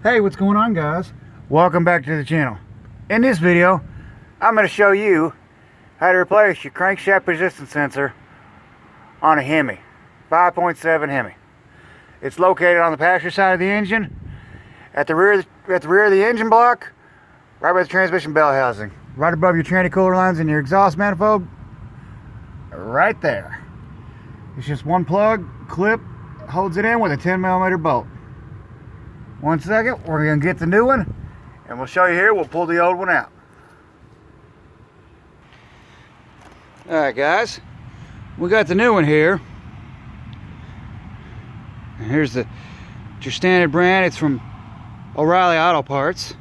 Hey, what's going on, guys? Welcome back to the channel. In this video, I'm going to show you how to replace your crankshaft resistance sensor on a Hemi, 5.7 Hemi. It's located on the passenger side of the engine, at the rear of the engine block, right by the transmission bell housing, right above your tranny cooler lines and your exhaust manifold, right there. It's just one plug, clip, holds it in with a 10mm bolt. 1 second, we're going to get the new one, and we'll show you here. We'll pull the old one out. Alright guys, we got the new one here. And here's your standard brand. It's from O'Reilly Auto Parts.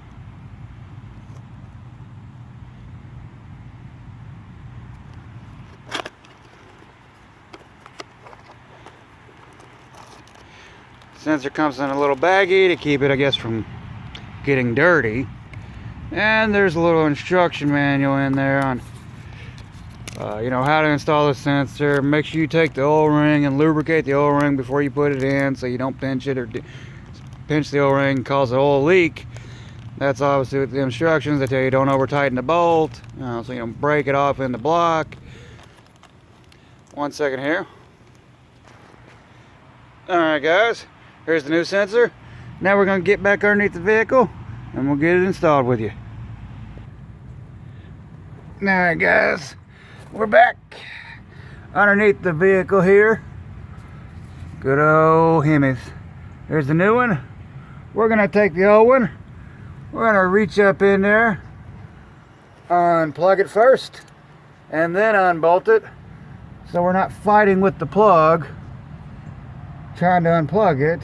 Sensor comes in a little baggie to keep it, I guess, from getting dirty. And there's a little instruction manual in there on you know, how to install the sensor. Make sure you take the O-ring and lubricate the O-ring before you put it in, so you don't pinch it or pinch the O-ring and cause an oil leak. That's obviously with the instructions. They tell you don't over tighten the bolt, so you don't break it off in the block. 1 second here. Alright guys, here's the new sensor. Now we're going to get back underneath the vehicle and we'll get it installed with you. Alright guys, we're back underneath the vehicle here. Good old Hemis. Here's the new one. We're going to take the old one. We're going to reach up in there, unplug it first, and then unbolt it, so we're not fighting with the plug trying to unplug it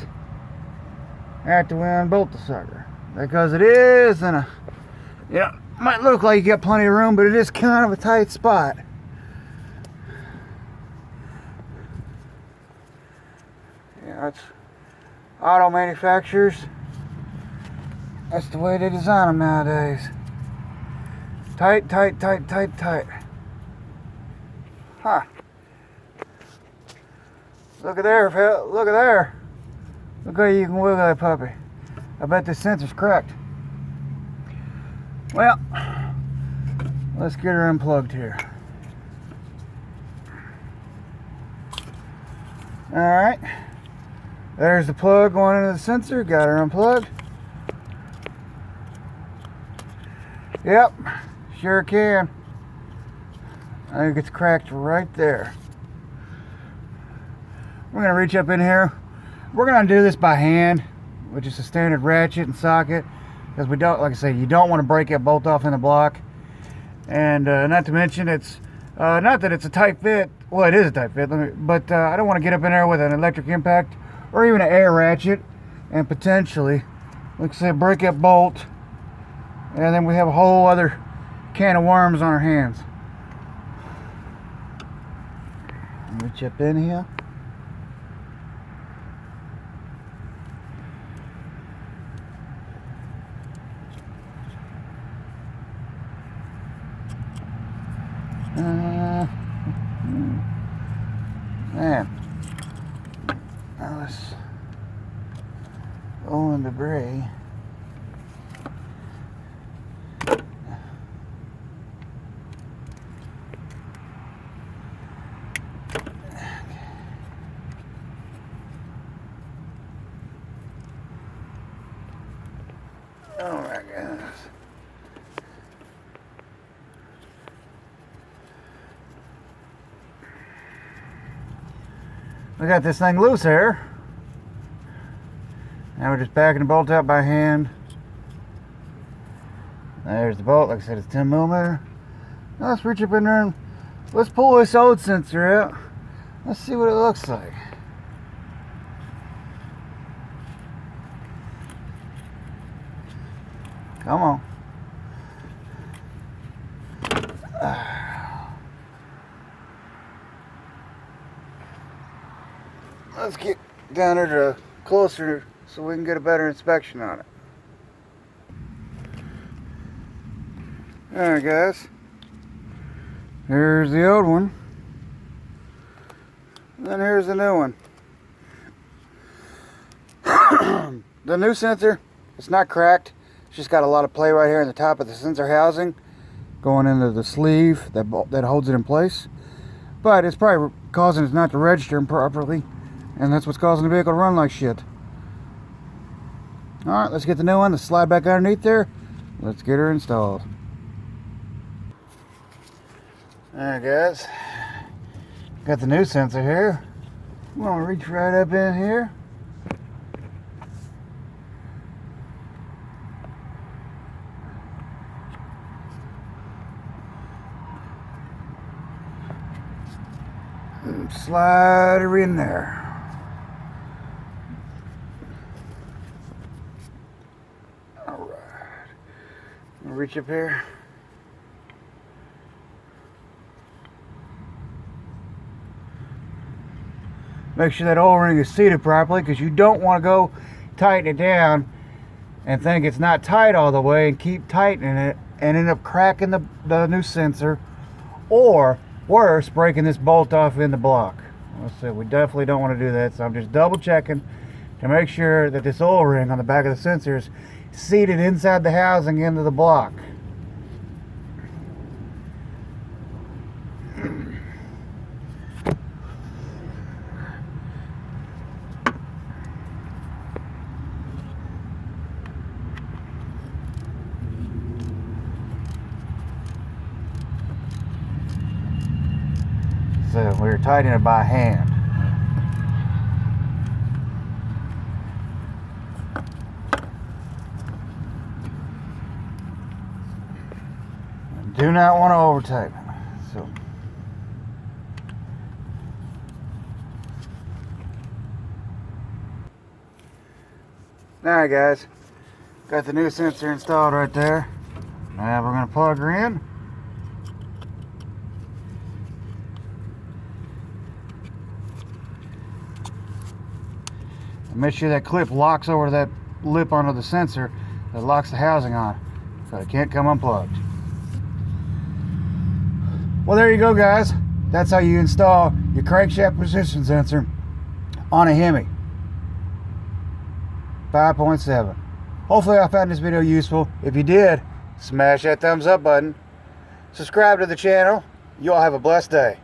after we unbolt the sucker, because it is in a, you know, might look like you got plenty of room, but it is kind of a tight spot. Yeah, it's auto manufacturers, that's the way they design them nowadays. Tight, tight, tight, tight, tight. Huh. Look at there, Phil. Look at there. Look how you can wiggle that puppy. I bet this sensor's cracked. Well, let's get her unplugged here. Alright. There's the plug going into the sensor. Got her unplugged. Yep, sure can. I think it's cracked right there. We're going to reach up in here. We're going to do this by hand, which is a standard ratchet and socket, because we don't, like I say, you don't want to break that bolt off in the block. And not to mention, it's not that it's a tight fit. Well, it is a tight fit, but I don't want to get up in there with an electric impact or even an air ratchet and potentially, like I said, break that bolt, and then we have a whole other can of worms on our hands. Reach up in here. Man, now let's go in debris. Oh my goodness. We got this thing loose here. Now we're just backing the bolt out by hand. There's the bolt. Like I said, it's 10mm. Now let's reach up in there and let's pull this old sensor out. Let's see what it looks like. Come on. Let's get down there to closer so we can get a better inspection on it. Alright guys, here's the old one, and then here's the new one. The new sensor It's not cracked. It's just got a lot of play right here in the top of the sensor housing, going into the sleeve that holds it in place. But it's probably causing it not to register properly, and that's what's causing the vehicle to run like shit. Alright, let's get the new one. Let's slide back underneath there. Let's get her installed. Alright guys, got the new sensor here. I'm going to reach right up in here. And slide her in there. Alright. Reach up here. Make sure that O-ring is seated properly, because you don't want to go tighten it down and think it's not tight all the way and keep tightening it and end up cracking the new sensor, or worse, breaking this bolt off in the block. Let's see, we definitely don't want to do that, so I'm just double checking to make sure that this O-ring on the back of the sensor is seated inside the housing into the block. So we're tightening it by hand. Do not want to over tighten it. So alright guys, got the new sensor installed right there. Now we're going to plug her in. And make sure that clip locks over that lip onto the sensor that locks the housing on, so it can't come unplugged. Well, there you go guys. That's how you install your crankshaft position sensor on a Hemi 5.7. Hopefully I found this video useful. If you did, smash that thumbs up button. Subscribe to the channel. You all have a blessed day.